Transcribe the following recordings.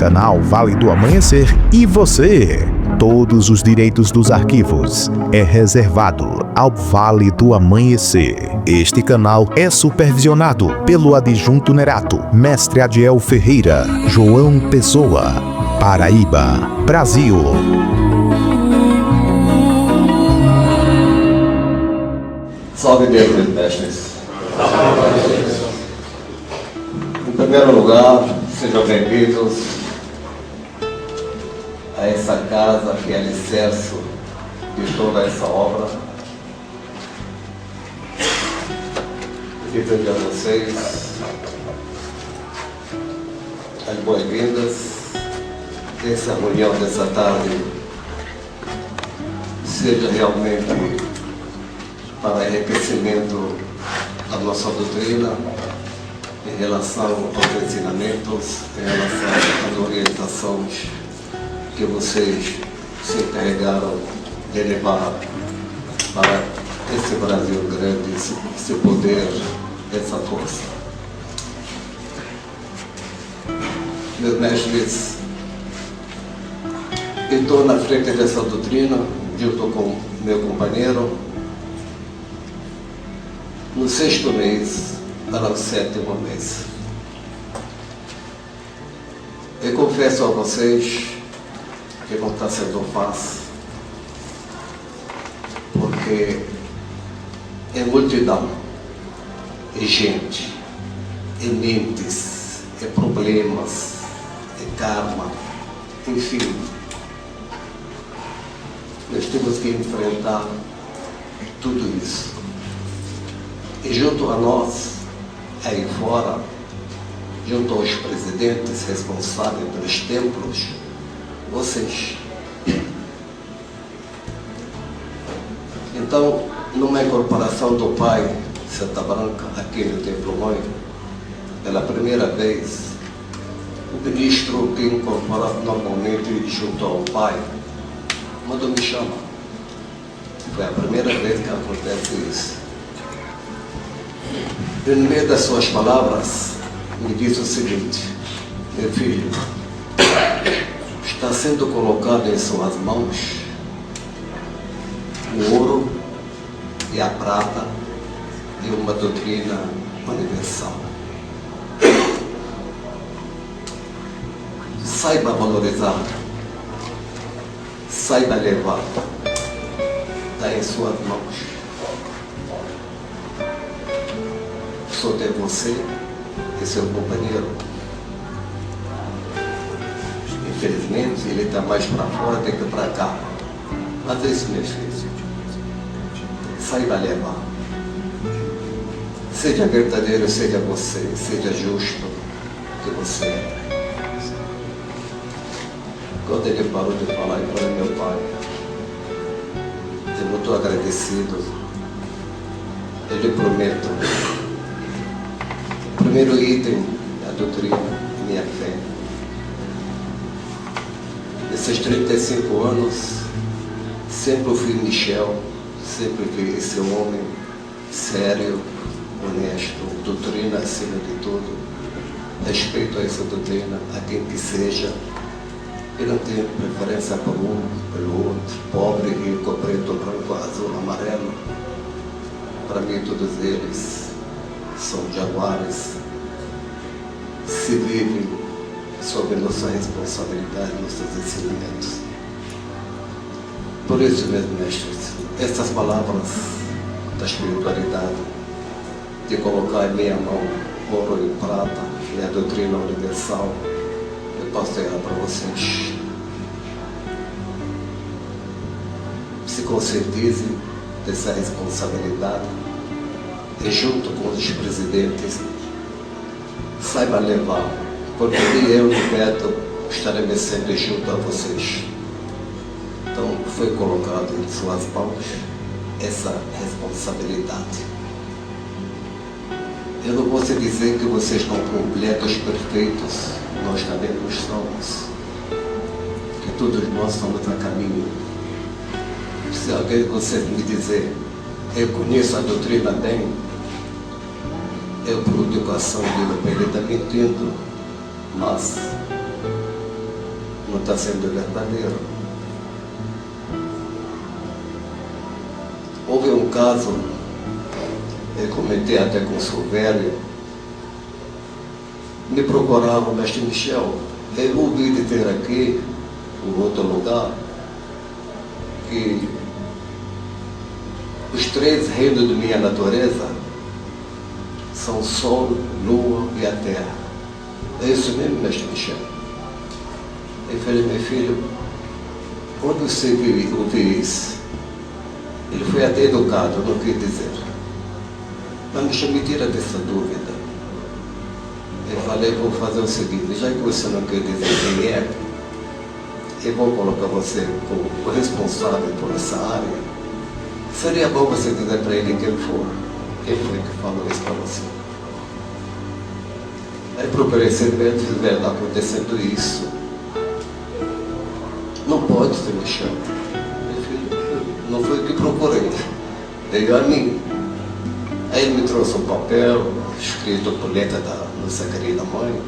canal Vale do Amanhecer e você. Todos os direitos dos arquivos é reservado ao Vale do Amanhecer. Este canal é supervisionado pelo adjunto Nerato, Mestre Adiel Ferreira, João Pessoa, Paraíba, Brasil. Salve Deus, meus mestres. Em primeiro lugar, sejam bem-vindos a essa casa que é alicerce de toda essa obra. Desejo a vocês as boas-vindas. Essa reunião dessa tarde seja realmente para enriquecimento da nossa doutrina em relação aos ensinamentos, em relação às orientações que vocês se encarregaram de levar para esse Brasil grande, esse poder, essa força. Meus mestres, eu estou na frente dessa doutrina, junto com meu companheiro, no 6º mês para o 7º mês. Eu confesso a vocês que não está sendo fácil, porque é multidão, é gente, é mentes, é problemas, é karma, enfim. Nós temos que enfrentar tudo isso. E junto a nós, aí fora, junto aos presidentes responsáveis pelos templos, vocês. Então, numa incorporação do Pai Santa Branca, aqui no Templo Mãe, pela primeira vez, o ministro que incorpora normalmente junto ao Pai, quando me chama, foi a primeira vez que acontece isso. E no meio das suas palavras, me diz o seguinte: meu filho, está sendo colocado em suas mãos o ouro e a prata de uma doutrina universal. Saiba valorizar, saiba levar, está em suas mãos. Só tem você e seu companheiro. Infelizmente, ele está mais para fora do que para cá. Mas é isso, meus filhos. Saiba levar. Seja verdadeiro, seja você. Seja justo que você é. Quando ele parou de falar, eu falei: meu pai, eu muito agradecido. Eu lhe prometo, o primeiro item da doutrina, minha fé. Nesses 35 anos, sempre fui Michel, sempre fui esse homem sério, honesto, doutrina acima de tudo, respeito a essa doutrina, a quem que seja. Eu não tenho preferência por um, pelo outro, pobre, rico, preto, branco, azul, amarelo. Para mim, todos eles são jaguares, se vivem sob nossa responsabilidade, nossos ensinamentos. Por isso, meus mestres, essas palavras da espiritualidade, de colocar em minha mão ouro e prata e a doutrina universal, eu posso dar para vocês. Se conscientizem dessa responsabilidade e, junto com os presidentes, saiba levar, porque eu e Beto estaremos sempre junto a vocês. Então, foi colocado em suas mãos essa responsabilidade. Eu não posso dizer que vocês estão completos, perfeitos, nós também não somos, que todos nós estamos a caminho. Se alguém de vocês me dizer: eu conheço a doutrina bem, eu por educação digo para ele: está mentindo. Mas não está sendo verdadeiro. Houve um caso, eu comentei até com o Silvério, me procurava o mestre Michel. Eu ouvi dizer aqui, em outro lugar, que os 3 reinos de minha natureza são o Sol, Lua e a Terra. É isso mesmo, mestre Michel? Eu falei, meu filho, onde você ouviu isso? Ele foi até educado, não quis dizer. Mas Michel, me tira dessa dúvida. Eu falei, vou fazer o seguinte, já que você não quer dizer quem é, eu vou colocar você como responsável por essa área. Seria bom você dizer para ele quem foi que falou isso para você. Aí procurei saber se está acontecendo isso. Não pode ser Michel. Meu filho, não foi o que procurei. Veio a mim. Aí ele me trouxe um papel, escrito por letra da nossa querida mãe,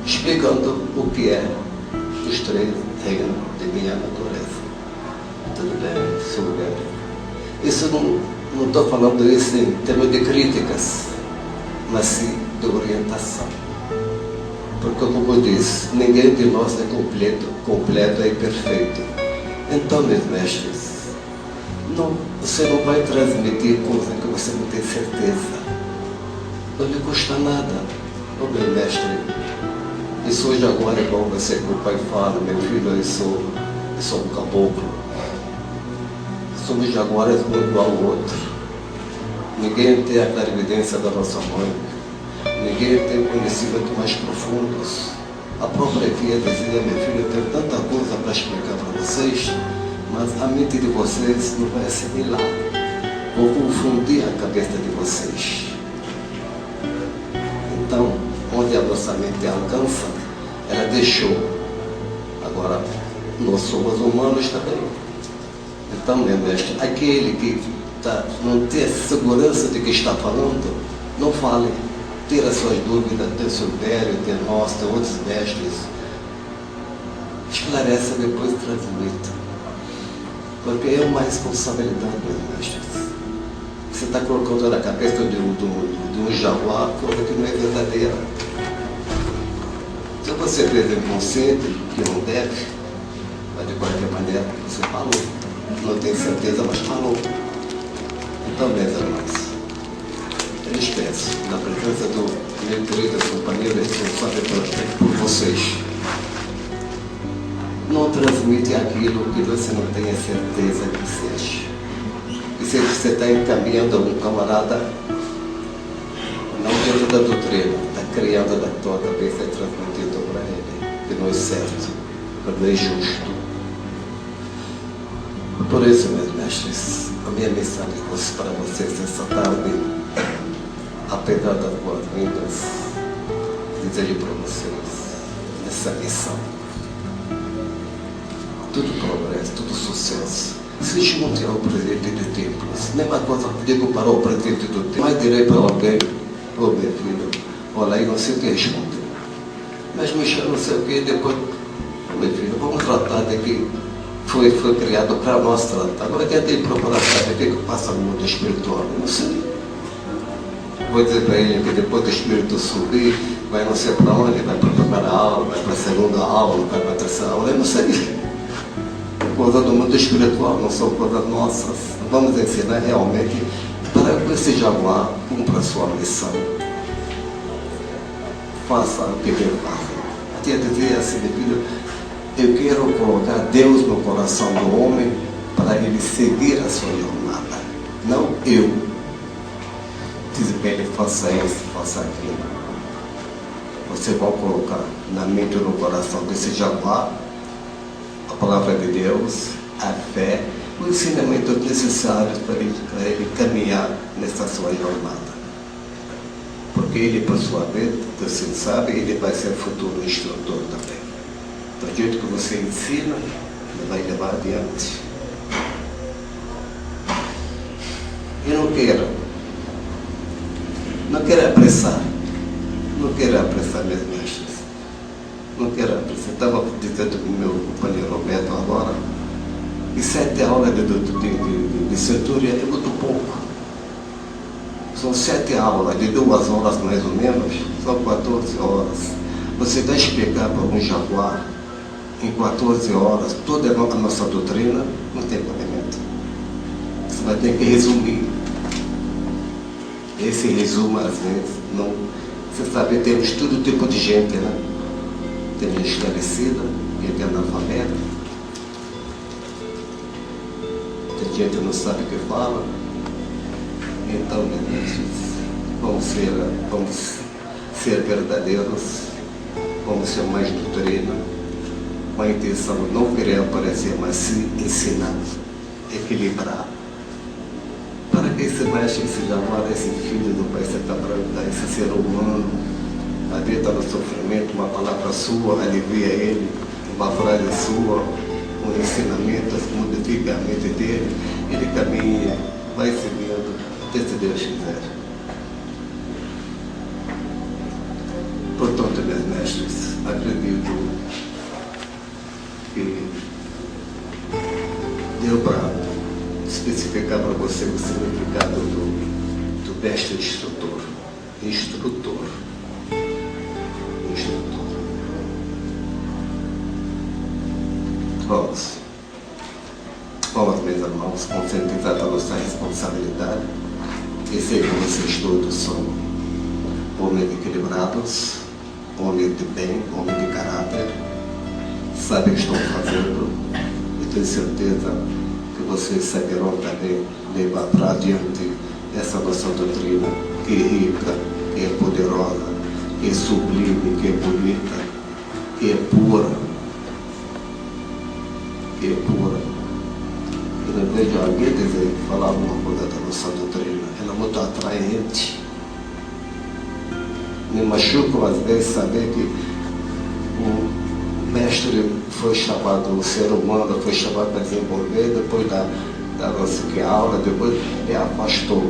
explicando o que é os 3 reinos de minha natureza. Tudo bem, Silvério. Isso não estou falando isso em termos de críticas, mas sim de orientação. Porque, como eu disse, ninguém de nós é completo e perfeito. Então, meus mestres, você não vai transmitir coisa que você não tem certeza. Não lhe custa nada. Ô meu mestre, isso hoje agora é igual você que o pai fala, meu filho, eu sou um caboclo. Somos jaguares um igual ao outro. Ninguém tem a clarividência da nossa mãe. Ninguém tem conhecimento mais profundos. A própria filha dizia, meu filho, eu tenho tanta coisa para explicar para vocês, mas a mente de vocês não vai assimilar. Vou confundir a cabeça de vocês. Então, onde a nossa mente alcança, ela deixou. Agora, nós somos humanos também. Então, meu mestre, aquele que não tem a segurança de que está falando, não fale. Tira suas dúvidas, tem Silvério, tem nós, tem outros mestres. Esclareça, depois transmita. Porque é uma responsabilidade, meus mestres. Você está colocando na cabeça de um jaguar coisa que não é verdadeira. Se você fez inconsciente, que não deve, mas de qualquer maneira, você falou. Não tenho certeza, mas falou. Então, meus irmãos, eu lhes peço, na presença do meu querido companheiro responsável por vocês, não transmite aquilo que você não tenha certeza que seja. E se você está encaminhando um camarada, não dentro da doutrina, está criando da tua cabeça e transmitindo para ele, que não é certo, que não é justo. Por isso, meus mestres, a minha mensagem para vocês essa tarde, apesar das boas-vindas, desejo para vocês nessa missão tudo progresso, tudo sucesso. Se junte ao presidente de templos, mesma coisa que digo para o presidente do templo, mas direi para alguém, ô meu filho, olha aí, não sei o que responder. Mas Michel, não sei o que, depois, meu filho, vamos tratar de que foi criado para nós tratar. Agora tentei procurar saber o que passa no mundo espiritual, eu não sei. Vou dizer para ele que depois do espírito subir, vai não sei para onde, vai para a primeira aula, vai para a segunda aula, vai para a terceira aula, eu não sei. Coisa do mundo espiritual, não são coisas nossas. Vamos ensinar realmente para que esse jaguar cumpra a sua missão. Faça o que Deus faz. Até dizer assim, meu filho, eu quero colocar Deus no coração do homem para ele seguir a sua jornada. Não eu. Diz para ele, faça isso, faça aquilo. Você vai colocar na mente ou no coração desse jaguar a palavra de Deus, a fé, os ensinamentos necessários para ele caminhar nessa sua jornada. Porque ele, por sua vez, você sabe, ele vai ser futuro instrutor também. Do jeito que você ensina, ele vai levar adiante. E não quero apressar, meus mestres. não quero apresentar, estava dizendo para o meu companheiro Roberto agora, e 7 aulas de cintura é muito pouco. São 7 aulas, de 2 horas mais ou menos, são 14 horas. Você vai explicar para um jaguar em 14 horas toda a nossa doutrina, não tem cabimento. Você vai ter que resumir. Esse resumo, às vezes, não. Você sabe, temos todo tipo de gente, né? Tem gente esclarecida, gente analfabeta, tem gente que não sabe o que fala. Então, vamos ser verdadeiros, vamos ser mais doutrina, com a intenção de não querer aparecer, mas se ensinar, equilibrar. Para que esse mestre, esse jaguar, esse filho do Pai Setabranda, esse ser humano, a vida está no sofrimento, uma palavra sua alivia ele, uma frase sua, um ensinamento, modifica a mente dele, ele caminha, vai seguindo, até se Deus quiser. Portanto, meus mestres, acredito que deu para especificar para você o significado do mestre instrutor. Instrutor. Vamos, meus irmãos, conscientizar a nossa responsabilidade. E sei que vocês todos são homens equilibrados, homens de bem, homens de caráter, sabem o que estão fazendo e tenho certeza que vocês saberão também levar para adiante essa nossa doutrina, que é rica, que é poderosa, que é sublime, que é bonita, que é pura. Que é pura. Eu não vejo alguém dizer, falar alguma coisa da nossa doutrina. Ela é muito atraente. Me machuca às vezes saber que o mestre foi chamado, o ser humano foi chamado para desenvolver, depois da nossa aula, depois ele afastou.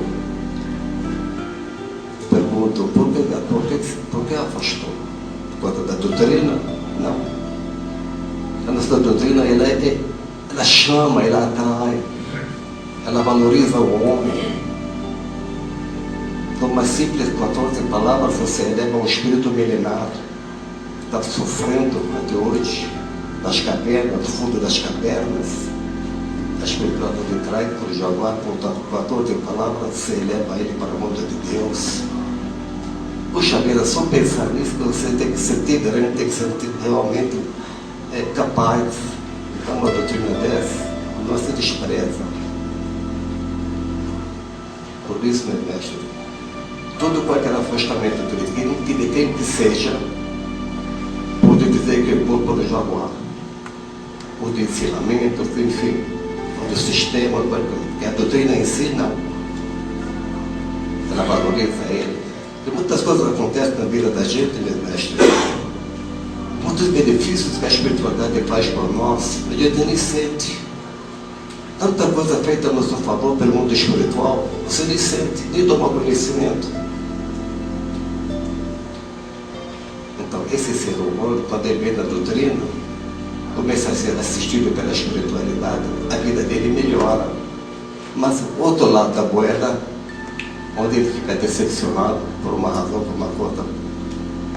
Pergunto, por que afastou? Por causa da doutrina? Não. A nossa doutrina, ela chama, ela atrai, ela valoriza o homem. Com uma simples 14 palavras você eleva um espírito milenar que está sofrendo até hoje, nas cavernas, no fundo das cavernas. A espiritualidade de trás, por jaguar, com 14 palavras, você eleva ele para o mundo de Deus. Puxa vida, só pensar nisso, você tem que sentir grande, tem que sentir realmente capaz. Então, uma doutrina dessa não se despreza. Por isso, meu mestre, todo qualquer afastamento de quem que seja, pode dizer que é culpa do jaguar, ou de ensinamento, enfim, ou do sistema, que a doutrina ensina, ela valoriza ele. E muitas coisas acontecem na vida da gente, meu mestre. Muitos benefícios que a espiritualidade faz por nós, a gente nem sente. Tanta coisa feita a nosso favor pelo mundo espiritual, você nem sente, nem toma conhecimento. Então, esse ser humano, quando ele vem na doutrina, começa a ser assistido pela espiritualidade, a vida dele melhora. Mas o outro lado da moeda, onde ele fica decepcionado por uma razão, por uma coisa,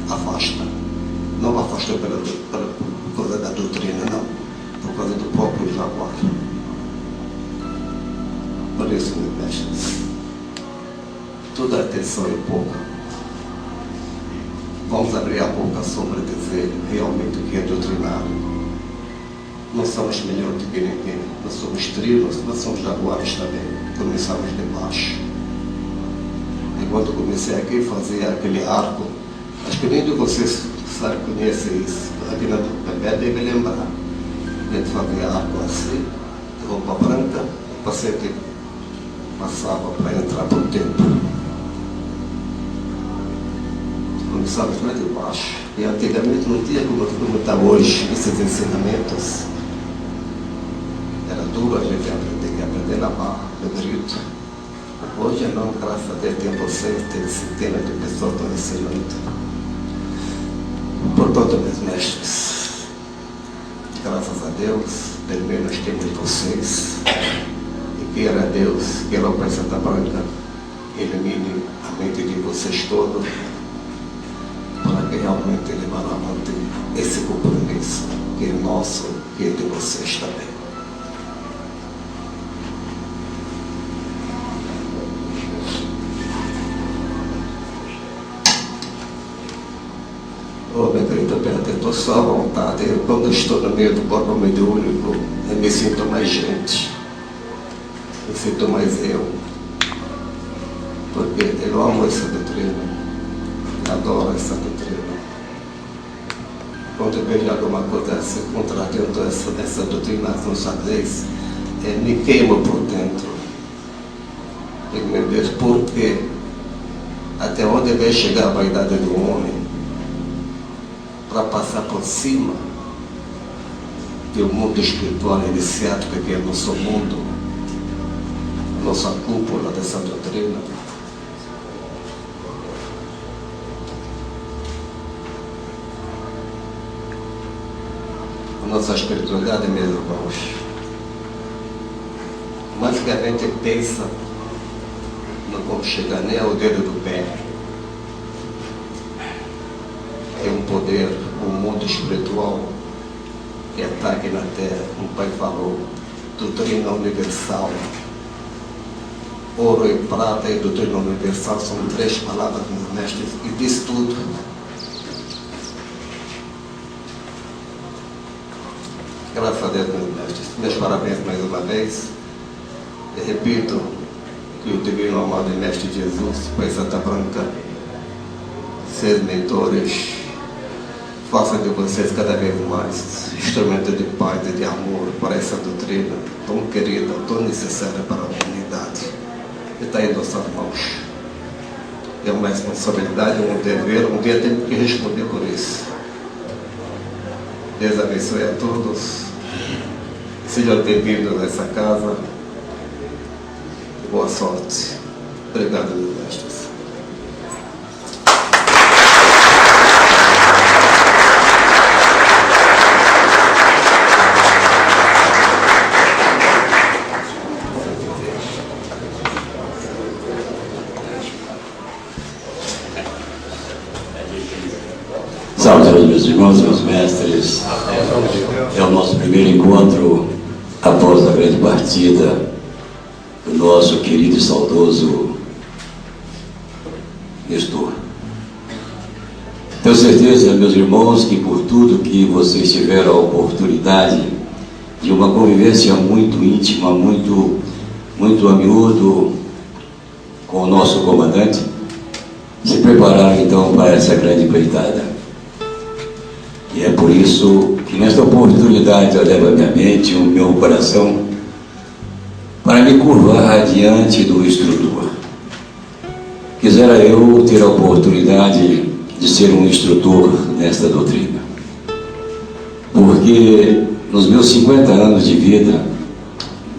afasta. Não afastou por causa da doutrina, não. Por causa do próprio jaguar. Por isso, meu mestre, toda atenção é pouca. Vamos abrir a boca sobre dizer realmente o que é doutrinário. Não somos melhor do que ninguém. Nós somos trilos, nós somos jaguares também. Começamos de baixo. Enquanto comecei aqui, fazia aquele arco. Acho que nem de vocês conhece isso. Aqui na Bebé deve lembrar. A gente fazia arco assim, roupa branca, o paciente passava para entrar para o templo. Começamos lá de baixo. E antigamente não tinha como está hoje esses ensinamentos. Era duro a gente aprender na barra, no grito. Hoje não, graças a Deus, tem vocês, tem centenas de pessoas que estão ensinando. por todos os meus mestres. Graças a Deus, pelo menos temos vocês. E queira Deus, queira o Pai Santa Branca, elimine a mente de vocês todos, para que realmente levar avante esse compromisso, que é nosso, que é de vocês também. Oh, meu querido Pedro, estou só à vontade. Eu, quando estou no meio do corpo mediúnico, eu me sinto mais gente. Me sinto mais eu. Porque eu amo essa doutrina. Adoro essa doutrina. Quando eu vejo alguma coisa se contrariando essa doutrina não xadrez, me queimo por dentro. Digo, meu Deus, por quê? Até onde vai chegar a vaidade do homem para passar por cima do mundo espiritual iniciático, que é o nosso mundo, a nossa cúpula dessa doutrina? A nossa espiritualidade, meus irmãos, mais que a gente pensa, não vamos chegar nem ao dedo do pé. É um poder, um mundo espiritual que está aqui na Terra, como o Pai falou, doutrina universal. Ouro e prata e doutrina universal são 3 palavras dos mestres e diz tudo. Graças a Deus, meus mestres. Meus parabéns mais uma vez. Eu repito que o Divino Amado Mestre Jesus, Pai Santa Branca, seus mentores, façam de vocês cada vez mais instrumento de paz e de amor para essa doutrina tão querida, tão necessária para a humanidade. E está em nossas mãos. É uma responsabilidade, um dever, um dia temos que responder por isso. Deus abençoe a todos. Sejam bem-vindos a essa casa. Boa sorte. Obrigado, meus mestres. Salve aos meus irmãos, meus mestres. É o nosso primeiro encontro após a grande partida do nosso querido e saudoso Nestor. Tenho certeza, meus irmãos, que por tudo que vocês tiveram a oportunidade de uma convivência muito íntima, muito a miúdo com o nosso comandante, se prepararam então para essa grande empreitada. E é por isso que nesta oportunidade eu levo a minha mente, o meu coração, para me curvar diante do instrutor. Quisera eu ter a oportunidade de ser um instrutor nesta doutrina. Porque nos meus 50 anos de vida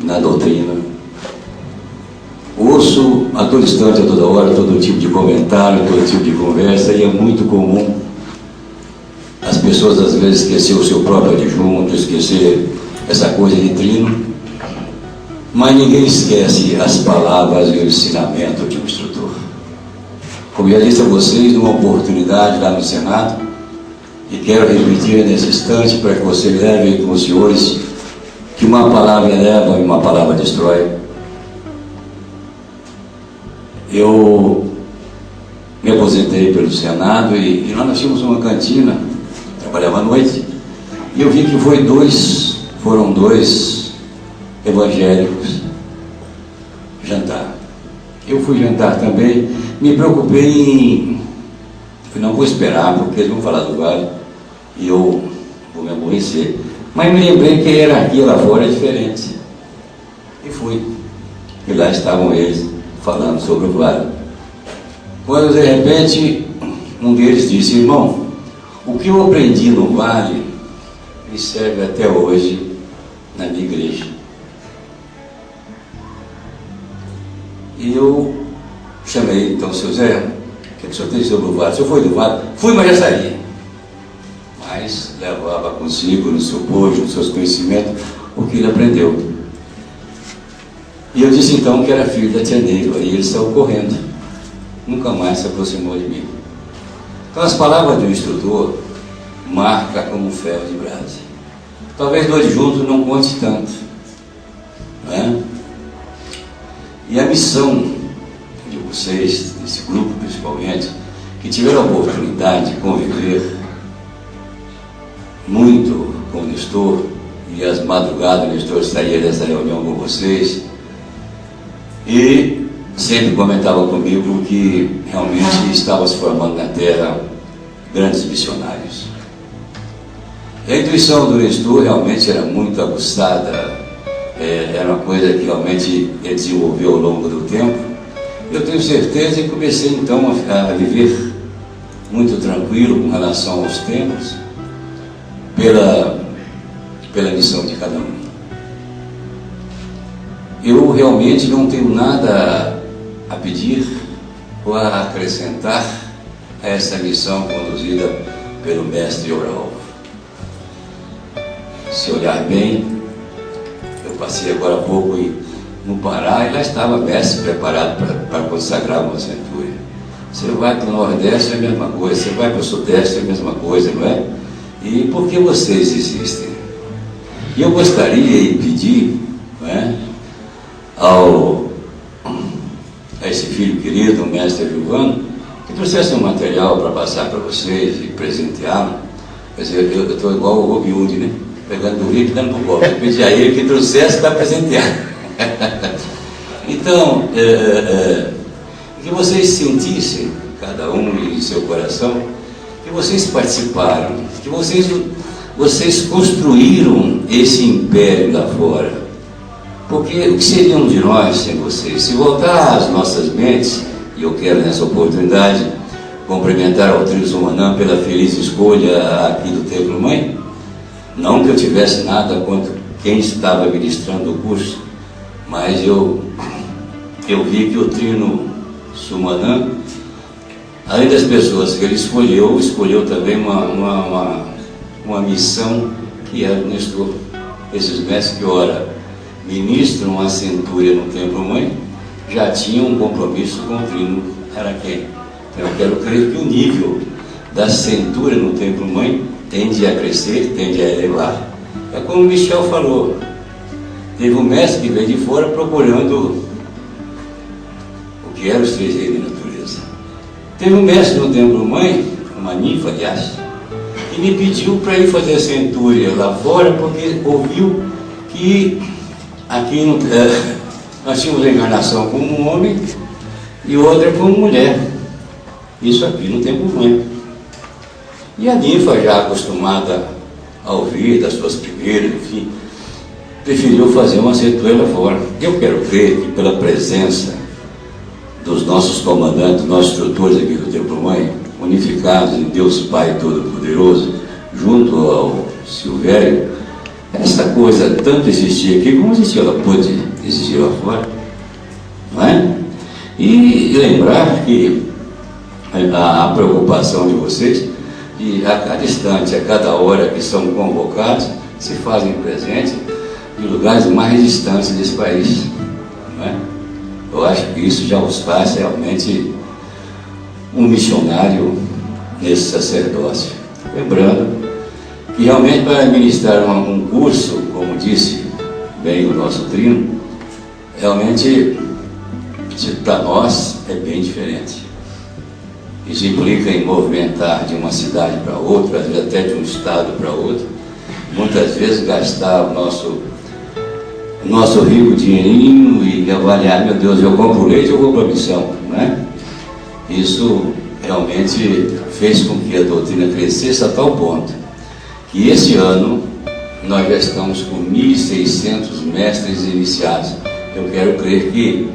na doutrina, ouço a todo instante, a toda hora, todo tipo de comentário, todo tipo de conversa, e é muito comum as pessoas às vezes esquecer o seu próprio adjunto, esquecer essa coisa de trino, mas ninguém esquece as palavras e o ensinamento de um instrutor. Como já disse a vocês, numa oportunidade lá no Senado, e quero repetir nesse instante para que vocês levem com os senhores que uma palavra eleva e uma palavra destrói. Eu me aposentei pelo Senado e lá nós tínhamos uma cantina, trabalhava à noite, e eu vi que foram dois evangélicos jantar. Eu fui jantar também, me preocupei não vou esperar, porque eles vão falar do vale e eu vou me aborrecer. Mas me lembrei que a hierarquia lá fora é diferente. E fui. E lá estavam eles falando sobre o vale. Quando de repente um deles disse: irmão, o que eu aprendi no vale me serve até hoje na minha igreja. E eu chamei então o seu Zé, o que o senhor tem sobre o vale? O senhor foi do vale? Fui, mas já saí. mas levava consigo no seu bojo, nos seus conhecimentos, o que ele aprendeu. E eu disse então que era filho da tia Neiva, e ele saiu correndo, nunca mais se aproximou de mim. Então as palavras de um instrutor marcam como um ferro de brasa. Talvez dois juntos não conte tanto, não é? E a missão de vocês, desse grupo principalmente, que tiveram a oportunidade de conviver muito com o Nestor, e às madrugadas o Nestor saía dessa reunião com vocês, e sempre comentava comigo que realmente estava se formando na Terra grandes missionários. E a intuição do Nestor realmente era muito aguçada, era uma coisa que realmente ele desenvolveu ao longo do tempo. Eu tenho certeza que comecei então a viver muito tranquilo com relação aos tempos, pela missão de cada um. Eu realmente não tenho nada a pedir ou a acrescentar a essa missão conduzida pelo mestre Oraújo. Se olhar bem, eu passei agora há pouco no Pará e lá estava mestre preparado para consagrar uma centúria. Você vai para o Nordeste é a mesma coisa, você vai para o Sudeste é a mesma coisa, não é? E por que vocês existem? E eu gostaria de pedir, não é, a esse filho querido, o mestre Giovano, que trouxesse um material para passar para vocês e presenteá-lo. Quer dizer, eu estou igual o Robin Hood, né? Pegando o rico e dando para o pobre. Eu pedi a ele que trouxesse para presentear. Então, que vocês sentissem, cada um em seu coração, que vocês participaram, que vocês construíram esse império lá fora. Porque o que seriam de nós sem vocês? Se voltar às nossas mentes, e eu quero nessa oportunidade cumprimentar ao Trio Zumanã pela feliz escolha aqui do Templo Mãe, não que eu tivesse nada contra quem estava ministrando o curso, mas eu vi que o Trino Sumanã, além das pessoas que ele escolheu também uma missão que era do Nestor. Esses mestres que ora ministram a centúria no Templo Mãe já tinham um compromisso com o Trino Araquém. Então eu quero crer que o nível da centúria no Templo Mãe tende a crescer, tende a elevar. É como o Michel falou, teve um mestre que veio de fora procurando o que eram os três reinos da natureza. Teve um mestre no Templo Mãe, uma ninfa, aliás, que me pediu para ir fazer a centúria lá fora, porque ouviu que aqui nós tínhamos a encarnação como um homem e outra como mulher. Isso aqui no Templo Mãe. E a ninfa, já acostumada a ouvir das suas primeiras, enfim, preferiu fazer uma centúria lá fora. Eu quero crer que pela presença dos nossos comandantes, nossos instrutores aqui do Templo Mãe, unificados em Deus Pai Todo-Poderoso, junto ao Silvério, essa coisa tanto existia aqui como existia, ela pôde existir lá fora, não é? E lembrar que a preocupação de vocês, e a cada instante, a cada hora que são convocados, se fazem presentes em lugares mais distantes desse país, não é? Eu acho que isso já os faz realmente um missionário nesse sacerdócio. Lembrando que realmente para ministrar um curso, como disse bem o nosso Trino, realmente para nós é bem diferente. Isso implica em movimentar de uma cidade para outra, às vezes até de um estado para outro, muitas vezes gastar o nosso rico dinheirinho e avaliar, meu Deus, eu compro leite, eu vou para a missão, né? Isso realmente fez com que a doutrina crescesse a tal ponto que esse ano nós já estamos com 1.600 mestres iniciados. Eu quero crer que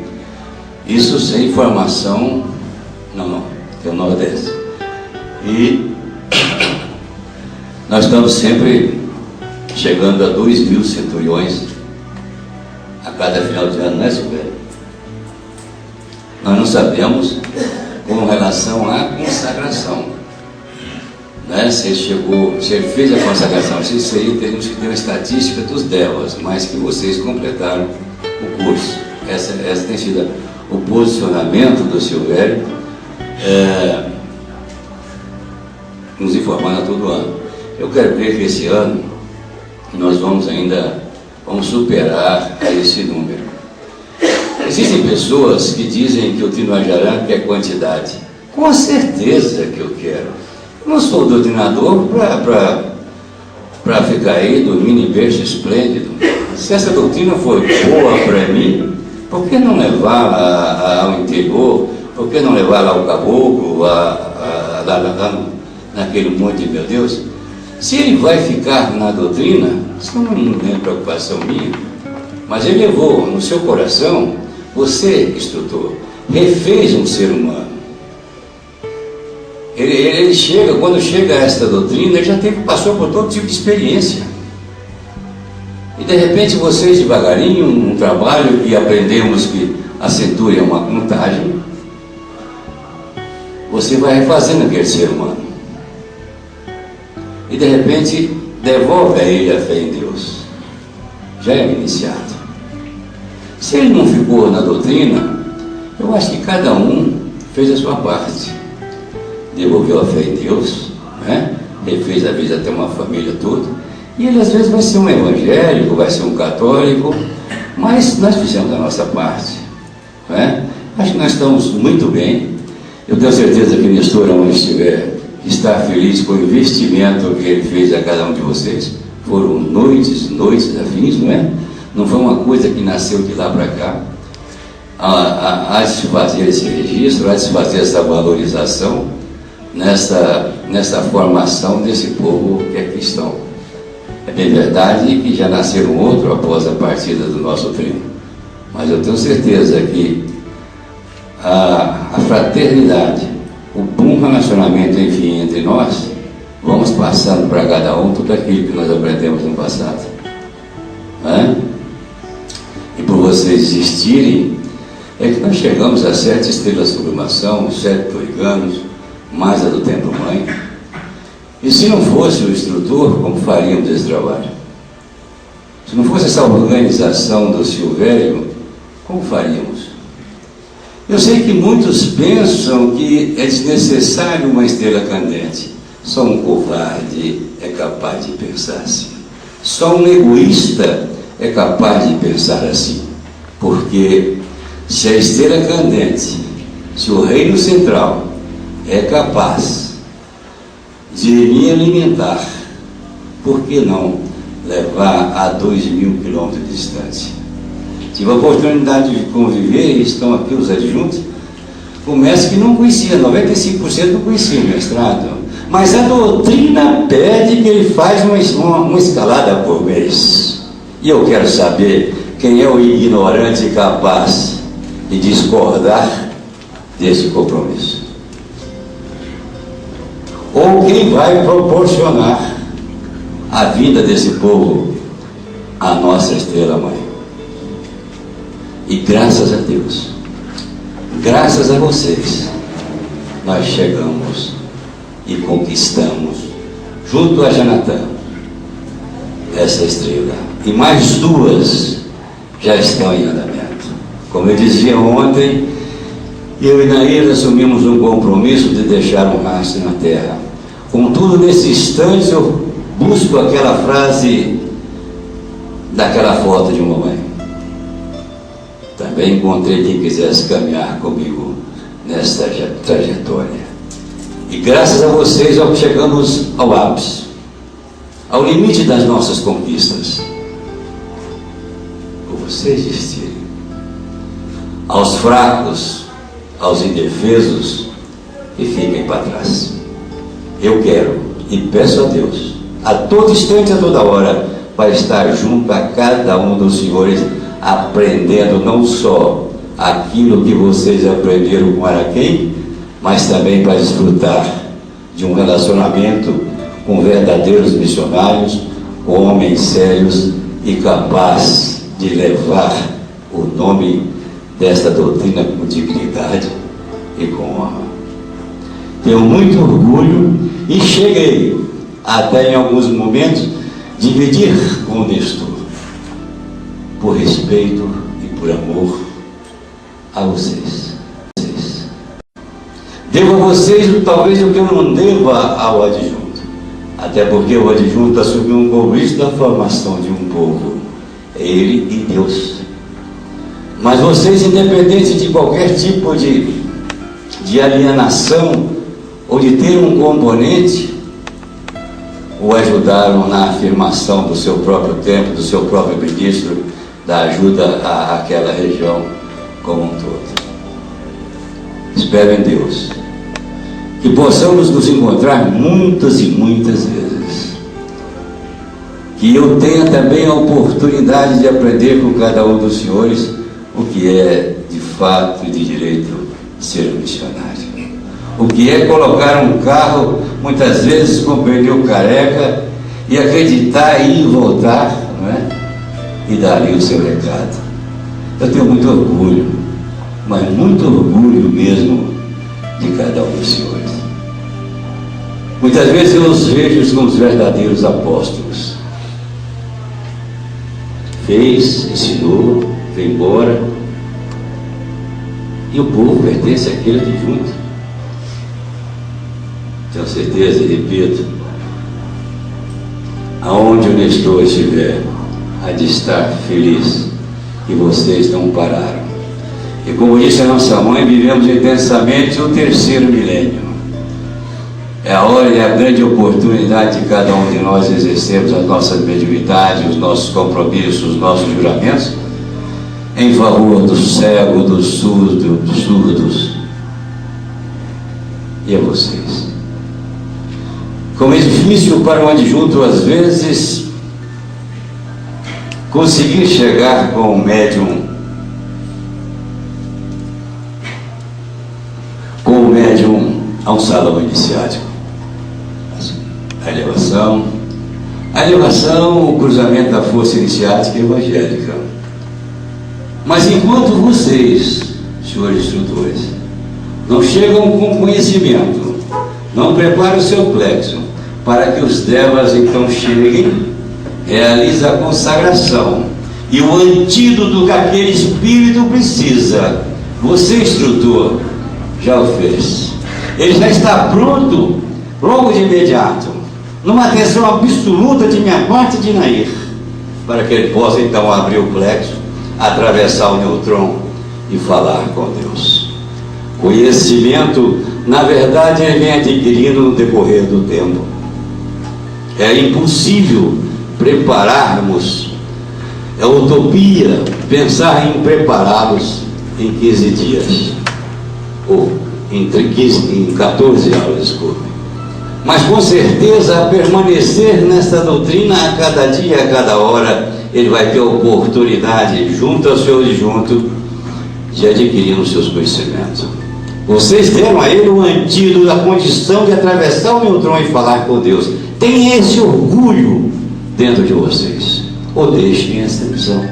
isso sem formação, não, tem o Nordeste. E nós estamos sempre chegando a 2.000 centuriões a cada final de ano, né, Silvério? Nós não sabemos com relação à consagração. né? Se ele fez a consagração, isso aí teríamos que ter uma estatística dos devas, mas que vocês completaram o curso. Essa tem sido o posicionamento do Silvério, nos informando a todo ano. Eu quero crer que esse ano nós vamos superar esse número. Existem pessoas que dizem que o Tinoajarã quer quantidade. Com certeza que eu quero. Eu não sou doutrinador para ficar aí dormindo em berço esplêndido. Se essa doutrina for boa para mim, por que não levar ao interior? Por que não levar lá ao caboclo, lá naquele monte de meu Deus? Se ele vai ficar na doutrina, isso não é preocupação minha, mas ele levou no seu coração, você, instrutor, refez um ser humano. Ele chega, quando chega a esta doutrina, ele já passou por todo tipo de experiência. E de repente vocês devagarinho, um trabalho que aprendemos que a centúria é uma contagem, você vai refazendo aquele ser humano. E de repente devolve a ele a fé em Deus. Já é iniciado. Se ele não ficou na doutrina, eu acho que cada um fez a sua parte. Devolveu a fé em Deus, né? Refez a vida até uma família toda. E ele às vezes vai ser um evangélico, vai ser um católico, mas nós fizemos a nossa parte, né? Acho que nós estamos muito bem. Eu tenho certeza que Nestor, onde estiver, está feliz com o investimento que ele fez a cada um de vocês. Foram noites afins, não é? Não foi uma coisa que nasceu de lá para cá. Há de se fazer esse registro, há de se fazer essa valorização nessa formação desse povo que aqui estão. É bem verdade que já nasceram outro após a partida do nosso treino, mas eu tenho certeza que a fraternidade, o bom relacionamento, enfim, entre nós, vamos passando para cada um tudo aquilo que nós aprendemos no passado, né? E por vocês existirem, é que nós chegamos a 7 estrelas de sublimação, 7 toriganos, mais a do Templo Mãe. E se não fosse o instrutor, como faríamos esse trabalho? Se não fosse essa organização do Silvério, como faríamos? Eu sei que muitos pensam que é desnecessário uma estrela candente. Só um covarde é capaz de pensar assim. Só um egoísta é capaz de pensar assim. Porque se a estrela candente, se o reino central é capaz de me alimentar, por que não levar a 2.000 quilômetros de distância? Tive a oportunidade de conviver, estão aqui os adjuntos, com mestre que não conhecia, 95% não conhecia o mestrado, mas a doutrina pede que ele faz uma escalada por mês. E eu quero saber quem é o ignorante capaz de discordar desse compromisso. Ou quem vai proporcionar a vida desse povo à nossa estrela mãe. E graças a Deus, graças a vocês, nós chegamos e conquistamos, junto a Janatã, essa estrela. E mais 2 já estão em andamento. Como eu dizia ontem, eu e Nair assumimos um compromisso de deixar um rastro na terra. Contudo, nesse instante, eu busco aquela frase daquela foto de mamãe. Também encontrei quem quisesse caminhar comigo nesta trajetória. E graças a vocês chegamos ao ápice, ao limite das nossas conquistas. Por vocês existirem. Aos fracos, aos indefesos, que fiquem para trás. Eu quero e peço a Deus, a todo instante, a toda hora, para estar junto a cada um dos senhores, aprendendo não só aquilo que vocês aprenderam com Araquém, mas também para desfrutar de um relacionamento com verdadeiros missionários, com homens sérios e capazes de levar o nome desta doutrina com dignidade e com honra. Tenho muito orgulho e cheguei até em alguns momentos dividir com o Nestor, por respeito e por amor a vocês. Devo a vocês talvez o que eu não deva ao adjunto, até porque o adjunto assumiu um compromisso da formação de um povo, ele e Deus. Mas vocês, independente de qualquer tipo de alienação ou de ter um componente, o ajudaram na afirmação do seu próprio templo, do seu próprio ministro, da ajuda àquela região como um todo. Espero em Deus que possamos nos encontrar muitas e muitas vezes, que eu tenha também a oportunidade de aprender com cada um dos senhores o que é de fato e de direito ser um missionário, o que é colocar um carro muitas vezes com pneu careca e acreditar, ir e voltar, não é? E dar ali o seu recado. Eu tenho muito orgulho, mas muito orgulho mesmo de cada um dos senhores. Muitas vezes eu os vejo como os verdadeiros apóstolos. Fez, ensinou, foi embora, e o povo pertence àquele de junto. Tenho certeza e repito, aonde o Nestor estiver, há de estar feliz, e vocês não pararam. E como disse a nossa mãe, vivemos intensamente o terceiro milênio. É a hora e a grande oportunidade de cada um de nós exercermos as nossas mediunidades, os nossos compromissos, os nossos juramentos, em favor do cego, dos surdos, e a vocês. Como é difícil para um adjunto, às vezes, conseguir chegar com o médium, a um salão iniciático. A elevação, o cruzamento da força iniciática e evangélica. Mas enquanto vocês, senhores instrutores, não chegam com conhecimento, não preparam o seu plexo para que os devas então cheguem, realiza a consagração e o antídoto que aquele espírito precisa, você, instrutor, já o fez. Ele já está pronto, logo de imediato, numa atenção absoluta de minha parte de Nair, para que ele possa então abrir o plexo, atravessar o neutron e falar com Deus. Conhecimento, na verdade, ele vem adquirindo no decorrer do tempo. É impossível prepararmos, é utopia pensar em prepará-los em 15 dias, ou em 14 aulas, desculpe. Mas com certeza, a permanecer nesta doutrina a cada dia, a cada hora, ele vai ter a oportunidade, junto ao seu adjunto, de adquirir os seus conhecimentos. Vocês deram a ele o antídoto da condição de atravessar o neutron e falar com Deus. Tem esse orgulho dentro de vocês, ou deixem essa visão,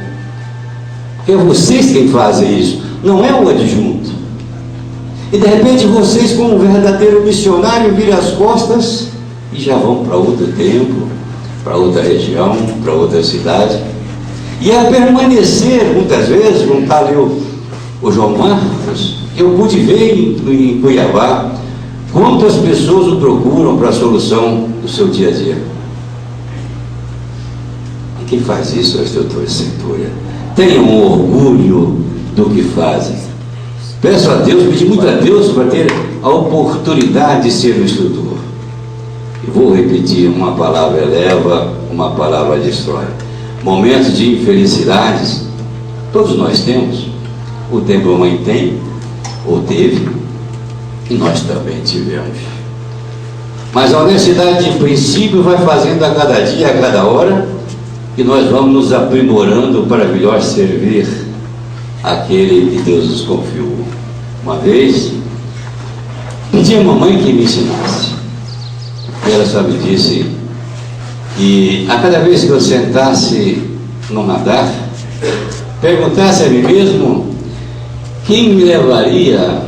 porque é vocês quem fazem isso, não é o adjunto. E de repente vocês, como um verdadeiro missionário, viram as costas e já vão para outro templo, para outra região, para outra cidade, e a permanecer muitas vezes, como está ali o João Marcos, eu pude ver em Cuiabá quantas pessoas o procuram para a solução do seu dia a dia. E quem faz isso é o instrutor de Centúria. Tenham um orgulho do que fazem. Peço a Deus, pedi muito a Deus para ter a oportunidade de ser um instrutor. E vou repetir, uma palavra eleva, uma palavra destrói. Momentos de infelicidades, todos nós temos. O Templo Mãe tem, ou teve, e nós também tivemos. Mas a honestidade de princípio vai fazendo a cada dia, a cada hora, e nós vamos nos aprimorando para melhor servir aquele que Deus nos confiou. Uma vez, pedi a mamãe que me ensinasse. Ela só me disse que a cada vez que eu sentasse no nadar, perguntasse a mim mesmo quem me levaria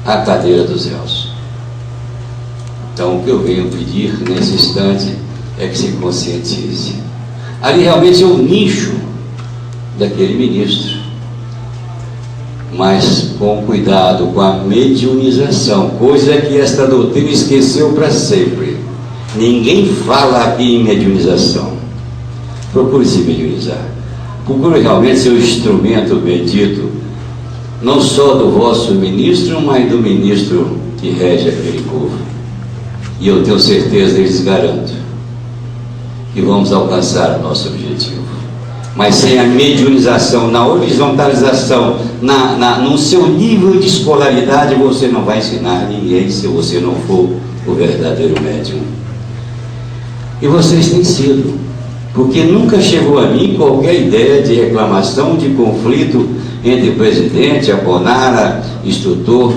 à cadeira dos réus. Então, o que eu venho pedir nesse instante é que se conscientize. Ali realmente é o nicho daquele ministro, mas com cuidado com a mediunização, coisa que esta doutrina esqueceu para sempre. Ninguém fala aqui em mediunização. Procure se mediunizar. Procure realmente ser o instrumento bendito, não só do vosso ministro, mas do ministro que rege aquele povo. E eu tenho certeza, lhes garanto, que vamos alcançar o nosso objetivo. Mas sem a mediunização, na horizontalização, no seu nível de escolaridade, você não vai ensinar ninguém se você não for o verdadeiro médium. E vocês têm sido, porque nunca chegou a mim qualquer ideia de reclamação, de conflito entre presidente, abonara, instrutor.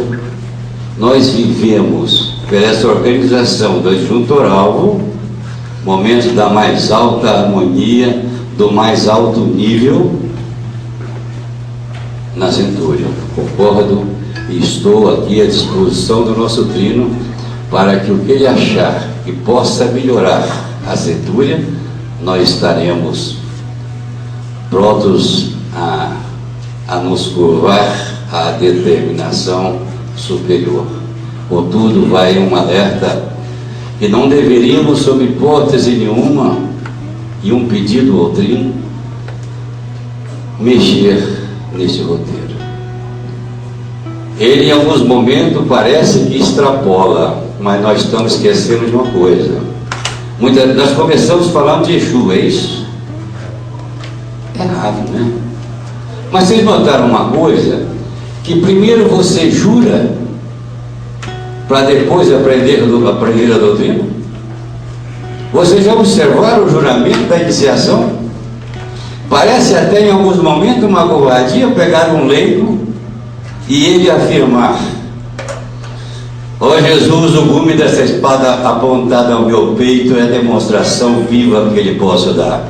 Nós vivemos por essa organização do juntor-alvo, momentos da mais alta harmonia, do mais alto nível, na centúria. Concordo e estou aqui à disposição do nosso trino para que o que ele achar que possa melhorar a centúria, nós estaremos prontos a nos curvar à determinação superior. Contudo, vai um alerta que não deveríamos, sob hipótese nenhuma, e um pedido ao trino, mexer nesse roteiro. Ele em alguns momentos parece que extrapola, mas nós estamos esquecendo de uma coisa. Nós começamos falando de Exu, é isso? Errado, né? Mas vocês notaram uma coisa? Que primeiro você jura para depois aprender a doutrina? Vocês já observaram o juramento da iniciação? Parece até em alguns momentos uma covardia pegar um leigo e ele afirmar: ó Jesus, o gume dessa espada apontada ao meu peito é a demonstração viva que lhe posso dar.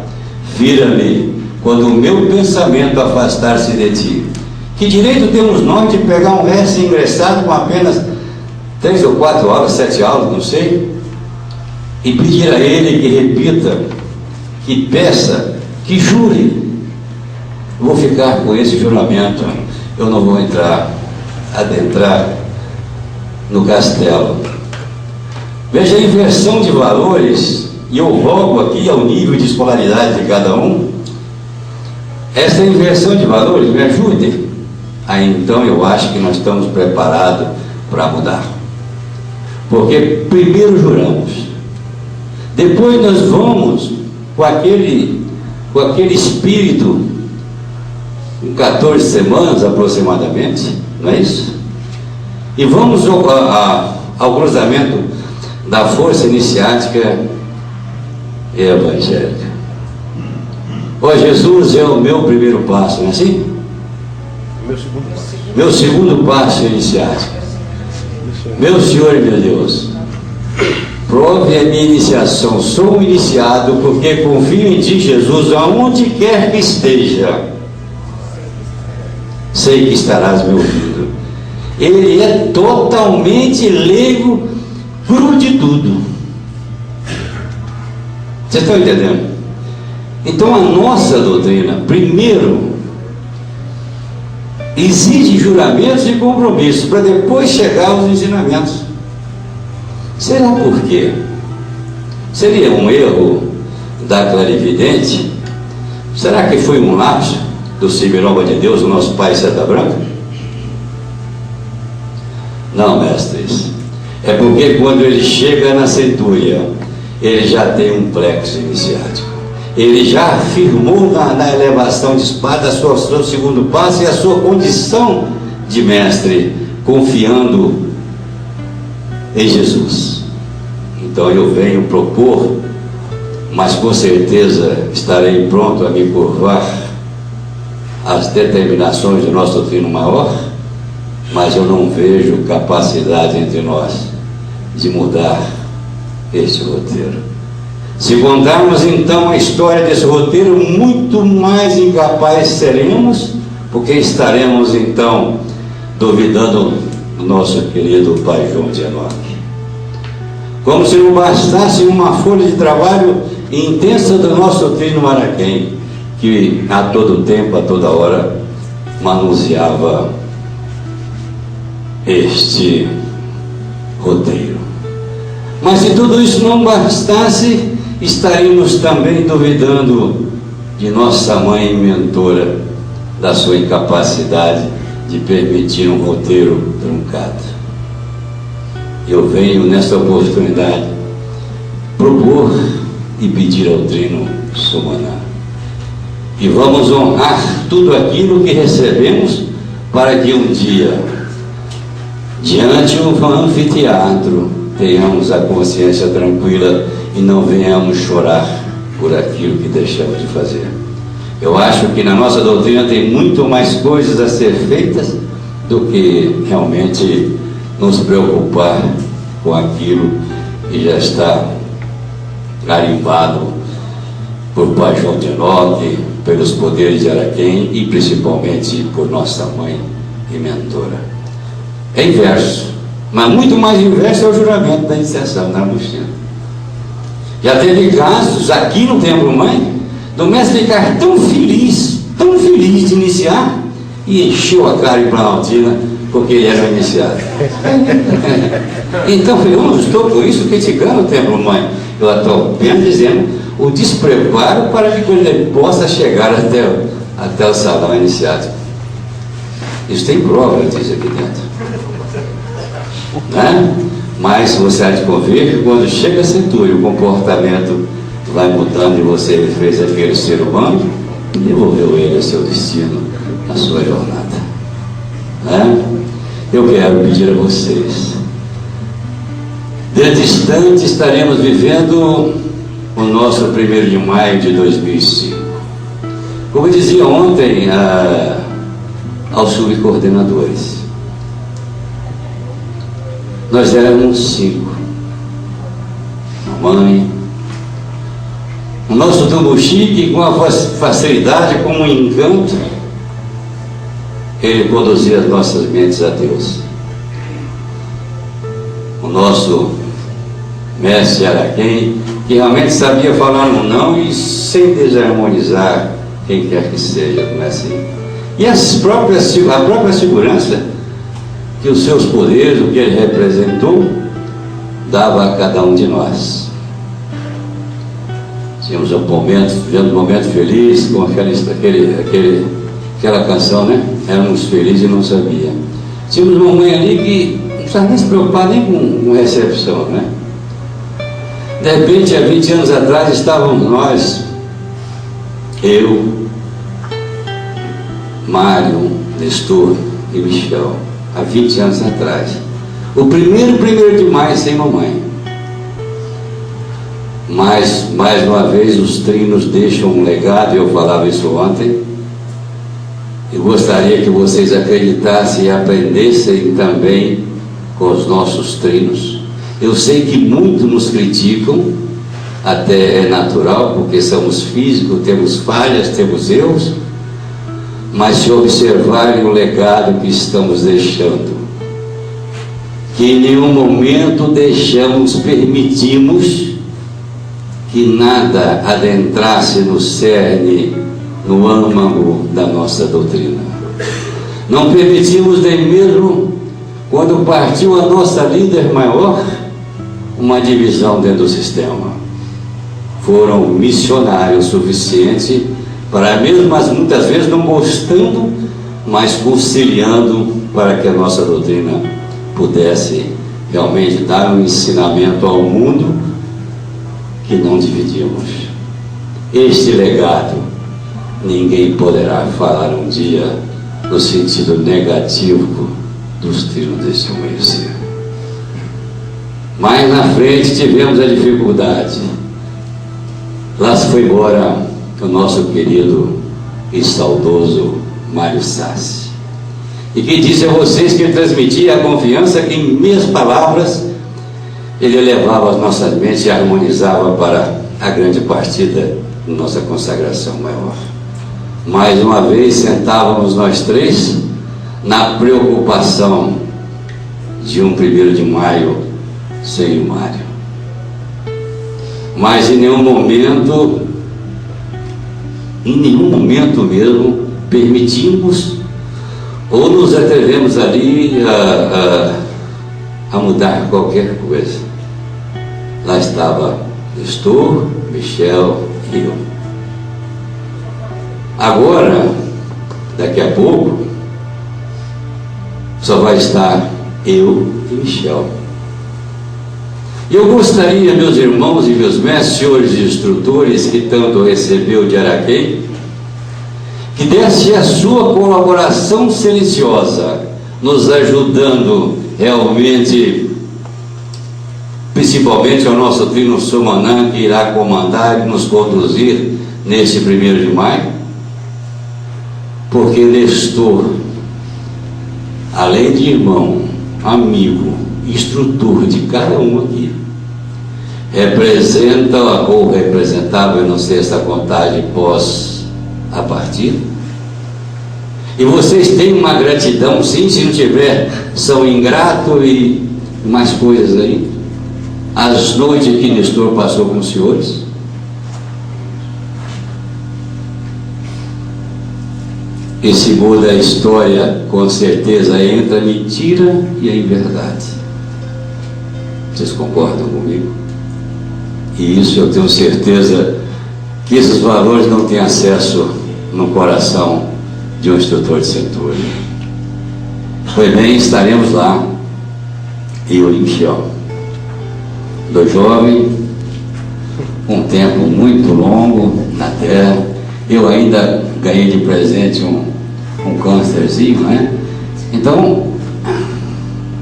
Vira-me quando o meu pensamento afastar-se de ti. Que direito temos nós de pegar um verso ingressado com apenas 3 ou 4 aulas, 7 aulas, não sei, e pedir a ele que repita, que peça, que jure? Vou ficar com esse juramento. Eu não vou adentrar no castelo. Veja a inversão de valores, e eu rogo aqui ao nível de escolaridade de cada um, essa inversão de valores me ajude. Aí então eu acho que nós estamos preparados para mudar. Porque primeiro juramos, depois nós vamos com aquele espírito, em 14 semanas aproximadamente, não é isso? E vamos ao cruzamento da força iniciática e evangélica. Ó Jesus é o meu primeiro passo, não é assim? Meu segundo passo iniciático. Meu Senhor e meu Deus, prove a minha iniciação. Sou um iniciado porque confio em Ti, Jesus, aonde quer que esteja. Sei que estarás me ouvindo. Ele é totalmente leigo, cru de tudo. Vocês estão entendendo? Então a nossa doutrina, primeiro, exige juramentos e compromissos para depois chegar aos ensinamentos. Será por quê? Seria um erro da clarividente? Será que foi um lapso do Sibiromba de Deus, o nosso pai Seta Branca? Não, mestres. É porque quando ele chega na centúria, ele já tem um plexo iniciático. Ele já afirmou na elevação de espada seu segundo passo e a sua condição de mestre, confiando em Jesus. Então eu venho propor, mas com certeza estarei pronto a me curvar às determinações do nosso trino maior, mas eu não vejo capacidade entre nós de mudar este roteiro. Se contarmos então a história desse roteiro, muito mais incapazes seremos, porque estaremos então duvidando do nosso querido Pai João de Enoque. Como se não bastasse uma folha de trabalho intensa do nosso trino Araquém, que a todo tempo, a toda hora, manuseava este roteiro. Mas se tudo isso não bastasse, estaríamos também duvidando de nossa mãe mentora, da sua incapacidade de permitir um roteiro truncado. Eu venho nesta oportunidade propor e pedir ao Trino Sumaná. E vamos honrar tudo aquilo que recebemos para que um dia, diante de um anfiteatro, tenhamos a consciência tranquila e não venhamos chorar por aquilo que deixamos de fazer. Eu acho que na nossa doutrina tem muito mais coisas a ser feitas do que realmente nos preocupar com aquilo que já está garimpado por Pai João de Enoque, pelos poderes de Araquém e principalmente por nossa mãe e mentora. É inverso, mas muito mais inverso é o juramento da iniciação da Agostina. Já teve casos aqui no Templo Mãe do mestre ficar tão feliz de iniciar, e encheu a cara em Planaltina porque ele era o iniciado. Então eu não estou com isso criticando o Templo Mãe, eu estou apenas dizendo o despreparo para que ele possa chegar até o salão iniciático. Isso tem prova, diz aqui dentro, né? Mas você há de convir que quando chega a centúria, o comportamento vai mudando e você fez aquele ser humano e devolveu ele ao seu destino, à sua jornada, né? Eu quero pedir a vocês, dentro instante estaremos vivendo o nosso 1º de maio de 2005. Como eu dizia ontem aos subcoordenadores, nós éramos 5. A mãe, o nosso Tumbuxi, que com a facilidade, com um encanto, ele conduzia as nossas mentes a Deus. O nosso mestre Araquém, que realmente sabia falar um não e sem desarmonizar quem quer que seja, não é assim? E a própria segurança que os seus poderes, o que ele representou, dava a cada um de nós. Tínhamos um momento feliz com aquela canção, né? Éramos felizes e não sabia. Tínhamos uma mãe ali que não precisava nem se preocupar nem com recepção, né? De repente, há 20 anos atrás, estávamos nós, eu, Mário, Nestor e Michel, há 20 anos atrás. O primeiro de maio sem mamãe. Mas, mais uma vez, os trinos deixam um legado, eu falava isso ontem. Eu gostaria que vocês acreditassem e aprendessem também com os nossos trinos. Eu sei que muitos nos criticam, até é natural, porque somos físicos, temos falhas, temos erros, mas se observarem o legado que estamos deixando, que em nenhum momento permitimos que nada adentrasse no cerne, no âmago da nossa doutrina. Não permitimos nem mesmo, quando partiu a nossa líder maior, uma divisão dentro do sistema. Foram missionários suficientes para, mesmo muitas vezes não gostando, mas conciliando para que a nossa doutrina pudesse realmente dar um ensinamento ao mundo que não dividimos. Este legado ninguém poderá falar um dia no sentido negativo dos trinos deste amanhecer. Mas na frente tivemos a dificuldade. Lá se foi embora o nosso querido e saudoso Mário Sassi, e que disse a vocês que ele transmitia a confiança que em meias palavras ele elevava as nossas mentes e harmonizava para a grande partida da nossa consagração maior. Mais uma vez sentávamos nós três na preocupação de um 1º de maio sem o Mário. mas em nenhum momento mesmo, permitimos ou nos atrevemos ali a mudar qualquer coisa. Lá estava Nestor, Michel e eu. Agora, daqui a pouco, só vai estar eu e Michel. Eu gostaria, meus irmãos e meus mestres, senhores e instrutores que tanto recebeu de Araquém, que desse a sua colaboração silenciosa, nos ajudando realmente, principalmente ao nosso trino Somanã, que irá comandar e nos conduzir neste 1º de maio, porque Nestor, além de irmão, amigo, instrutor de cada um aqui, representa ou representava, eu não sei essa contagem pós a partida, e vocês têm uma gratidão, sim, se não tiver, são ingratos e mais coisas aí, as noites que Nestor passou com os senhores. Esse mundo da história, com certeza, entra a mentira e a inverdade. Vocês concordam comigo? E isso eu tenho certeza que esses valores não têm acesso no coração de um instrutor de centúria. Pois bem, estaremos lá, eu e Michel, do jovem, um tempo muito longo na terra. Eu ainda ganhei de presente um câncerzinho, né? Então,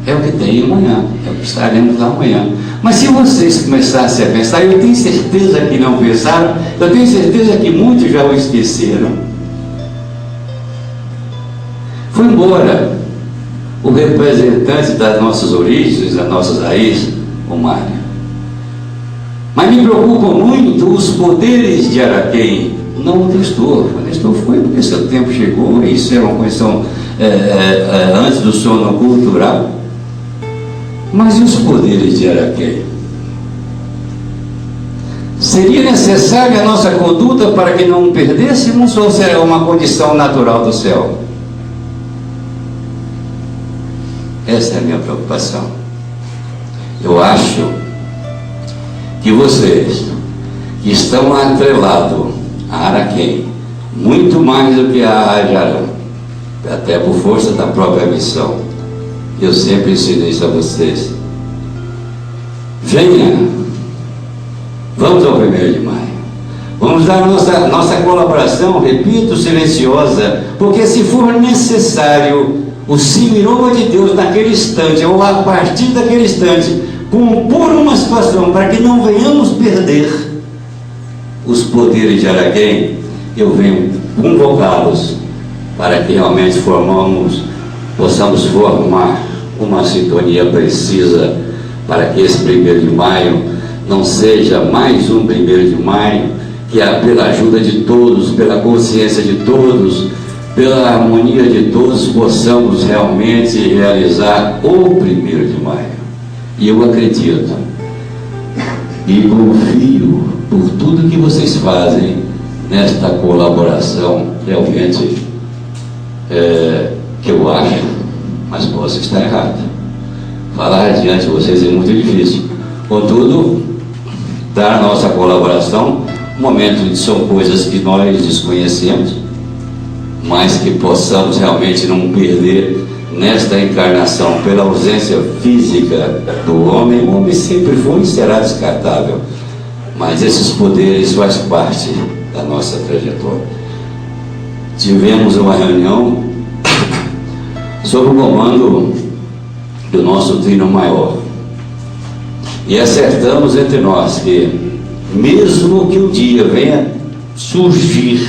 é o que tem amanhã, é o que estaremos lá amanhã. Mas se vocês começassem a pensar, eu tenho certeza que não pensaram, eu tenho certeza que muitos já o esqueceram. Foi embora o representante das nossas origens, das nossas raízes, o Mário. Mas me preocupam muito os poderes de Araquém, não o Nestor. O Nestor foi porque seu tempo chegou, e isso era uma questão antes do sono cultural. Mas e os poderes de Araquém? Seria necessária a nossa conduta para que não perdêssemos, ou será uma condição natural do céu? Essa é a minha preocupação. Eu acho que vocês que estão atrelados a Araquém, muito mais do que a Ajarã, até por força da própria missão, eu sempre ensinei isso a vocês. Venha, vamos ao 1º de maio. Vamos dar nossa colaboração, repito, silenciosa, porque se for necessário, o Simiroma de Deus naquele instante, ou a partir daquele instante, compor uma situação para que não venhamos perder os poderes de Araquém, eu venho convocá-los para que realmente possamos formar uma sintonia precisa para que esse 1º de maio não seja mais um 1º de maio, que pela ajuda de todos, pela consciência de todos, pela harmonia de todos, possamos realmente realizar o 1º de maio. E eu acredito e confio por tudo que vocês fazem nesta colaboração, realmente, que eu acho, mas posso estar errado. Falar diante de vocês é muito difícil. Contudo, dar a nossa colaboração, um momento em que são coisas que nós desconhecemos, mas que possamos realmente não perder nesta encarnação, pela ausência física do homem. O homem sempre foi e será descartável, mas esses poderes fazem parte da nossa trajetória. Tivemos uma reunião sob o comando do nosso trino maior, e acertamos entre nós que, mesmo que um dia venha surgir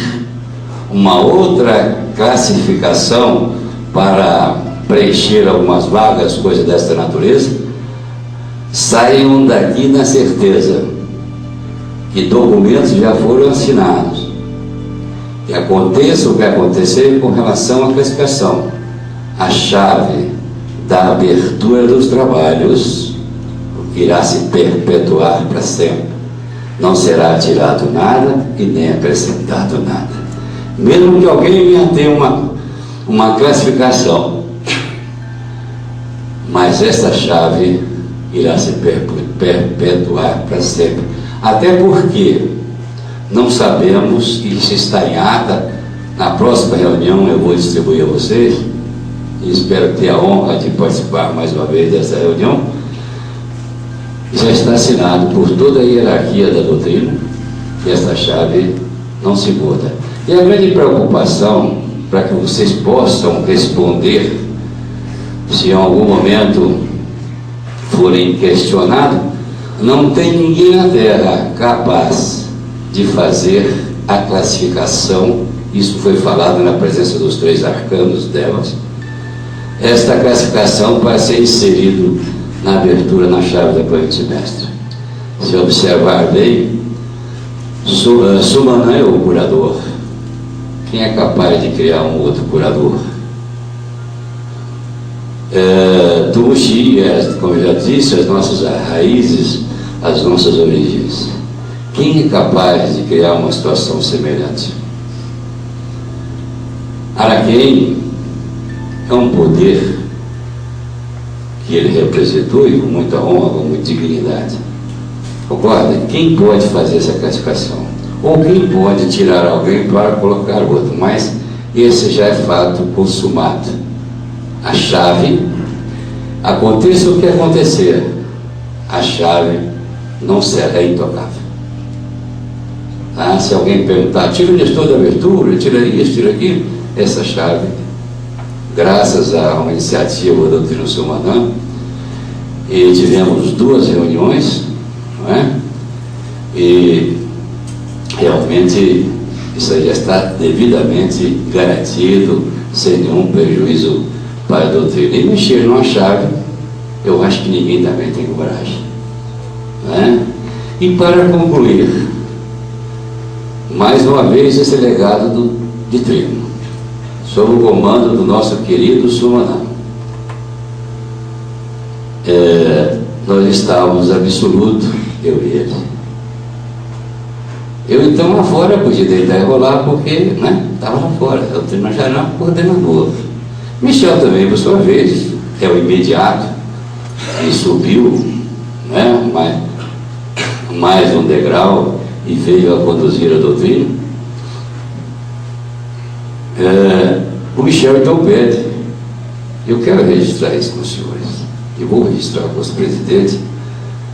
uma outra classificação para preencher algumas vagas, coisas desta natureza, saiam daqui na certeza que documentos já foram assinados, que aconteça o que acontecer com relação à classificação, a chave da abertura dos trabalhos, o que irá se perpetuar para sempre, não será tirado nada e nem acrescentado nada. Mesmo que alguém venha ter uma classificação, mas esta chave irá se perpetuar para sempre. Até porque não sabemos, e se está em ata, na próxima reunião eu vou distribuir a vocês, e espero ter a honra de participar mais uma vez dessa reunião. Já está assinado por toda a hierarquia da doutrina que esta chave não se muda. E a grande preocupação, para que vocês possam responder, se em algum momento forem questionados, não tem ninguém na Terra capaz de fazer a classificação. Isso foi falado na presença dos 3 arcanos delas. Esta classificação para ser inserido na abertura na chave da corrente mestra. Se observar bem, Sumanã é o curador. Quem é capaz de criar um outro curador? Tumuxi, como eu já disse, as nossas raízes, as nossas origens. Quem é capaz de criar uma situação semelhante? Araquém é um poder que ele representou, e com muita honra, com muita dignidade. Concorda? Quem pode fazer essa classificação? Ou quem pode tirar alguém para colocar outro? Mas esse já é fato consumado. A chave, aconteça o que acontecer, a chave não será intocável. Se alguém perguntar, tira o gestor da abertura, tira isso, tira aquilo, essa chave, graças a uma iniciativa da doutrina Sumanã, e tivemos 2 reuniões, não é? E realmente isso aí já está devidamente garantido, sem nenhum prejuízo para a doutrina. E mexer numa chave, eu acho que ninguém também tem coragem, não é? E para concluir, mais uma vez esse legado de Trino, sob o comando do nosso querido Sumanã. Nós estávamos absoluto, eu e ele. Eu então lá fora podia deitar e rolar, porque estava lá fora, eu Trino já era coordenador. Michel também, por sua vez, é o imediato, e subiu mais um degrau e veio a conduzir a doutrina. O Michel então pede, eu quero registrar isso com os senhores, e vou registrar com os presidentes.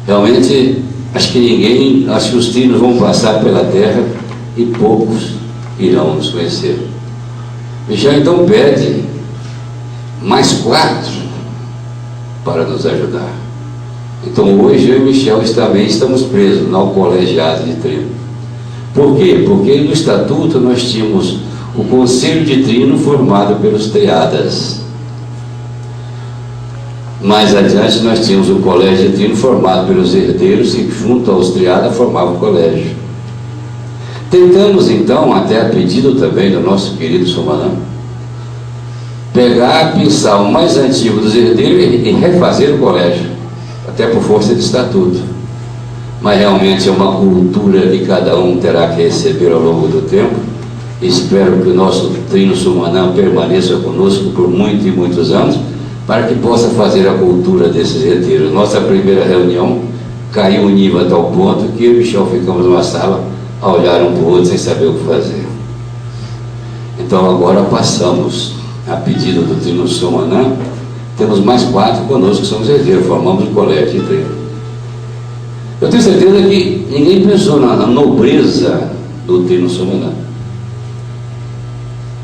Realmente, acho que os trinos vão passar pela terra e poucos irão nos conhecer. Michel então pede mais 4 para nos ajudar. Então hoje eu e Michel também estamos presos no colegiado de Trino. Por quê? Porque no estatuto nós tínhamos o conselho de Trino formado pelos triadas. Mais adiante nós tínhamos o colégio de Trino formado pelos herdeiros, e junto aos triadas formava o colégio. Tentamos então, até a pedido também do nosso querido Sumanã, pegar, pensar o mais antigo dos herdeiros e refazer o colégio, até por força de estatuto. Mas realmente é uma cultura que cada um terá que receber ao longo do tempo. Espero que o nosso Trino Sumanã permaneça conosco por muitos e muitos anos, para que possa fazer a cultura desses herdeiros. Nossa primeira reunião caiu o nível a tal ponto que eu e o Michel ficamos numa sala a olhar um para o outro sem saber o que fazer. Então agora passamos, a pedido do Trino Sumanã, temos mais 4 conosco que somos herdeiros, formamos o colégio de Trino. Eu tenho certeza que ninguém pensou na nobreza do Trino Sumanã,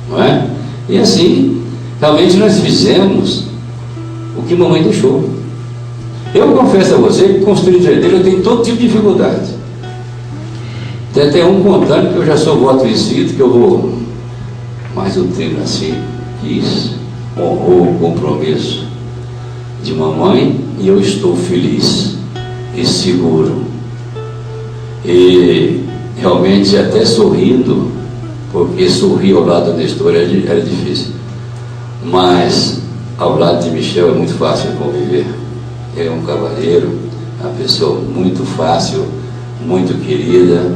não é? E assim, realmente nós fizemos o que mamãe deixou. Eu confesso a você que construir herdeiro eu tenho todo tipo de dificuldade. Tem até um contando que eu já sou voto vencido, que eu vou, mas o Trino assim quis, honrou o compromisso de mamãe, e eu estou feliz e seguro, e realmente até sorrindo, porque sorrir ao lado da história era difícil, mas ao lado de Michel é muito fácil conviver. Ele é um cavalheiro, uma pessoa muito fácil muito querida,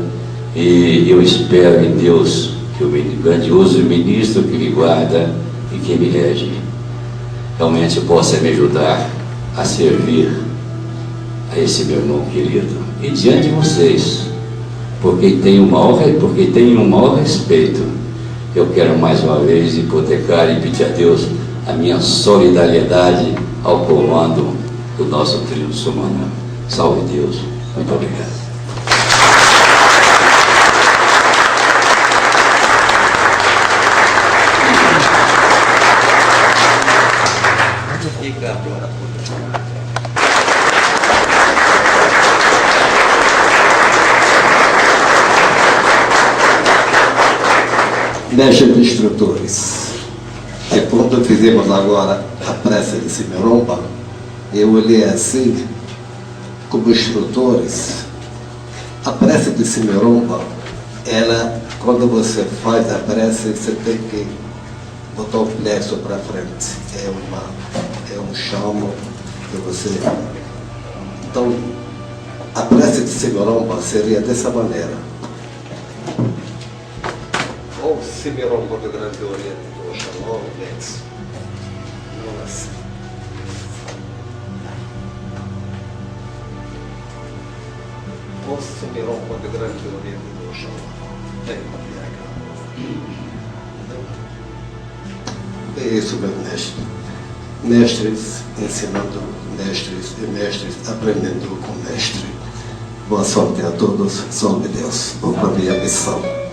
e eu espero em Deus que o grandioso ministro que me guarda e que me rege realmente possa me ajudar a servir a esse meu irmão querido. E diante de vocês, porque tenho o maior respeito, eu quero mais uma vez hipotecar e pedir a Deus a minha solidariedade ao comando do nosso trio Sumanã. Salve Deus. Muito obrigado. Mestre de instrutores, que quando fizemos agora a prece de Simeromba, eu olhei assim, como instrutores, a prece de Simeromba, ela, quando você faz a prece, você tem que botar o plexo para frente. É um chamo que você... Então, a prece de Simeromba seria dessa maneira. Ou Simeromba do Grande Oriente do Oxalá, Lex. Nossa. Ou Simeromba do Grande Oriente do Oxalá. Tem uma é isso, meu mestre. Mestres ensinando mestres e mestres aprendendo com mestre. Boa sorte a todos. Salve Deus. Vou para a minha missão.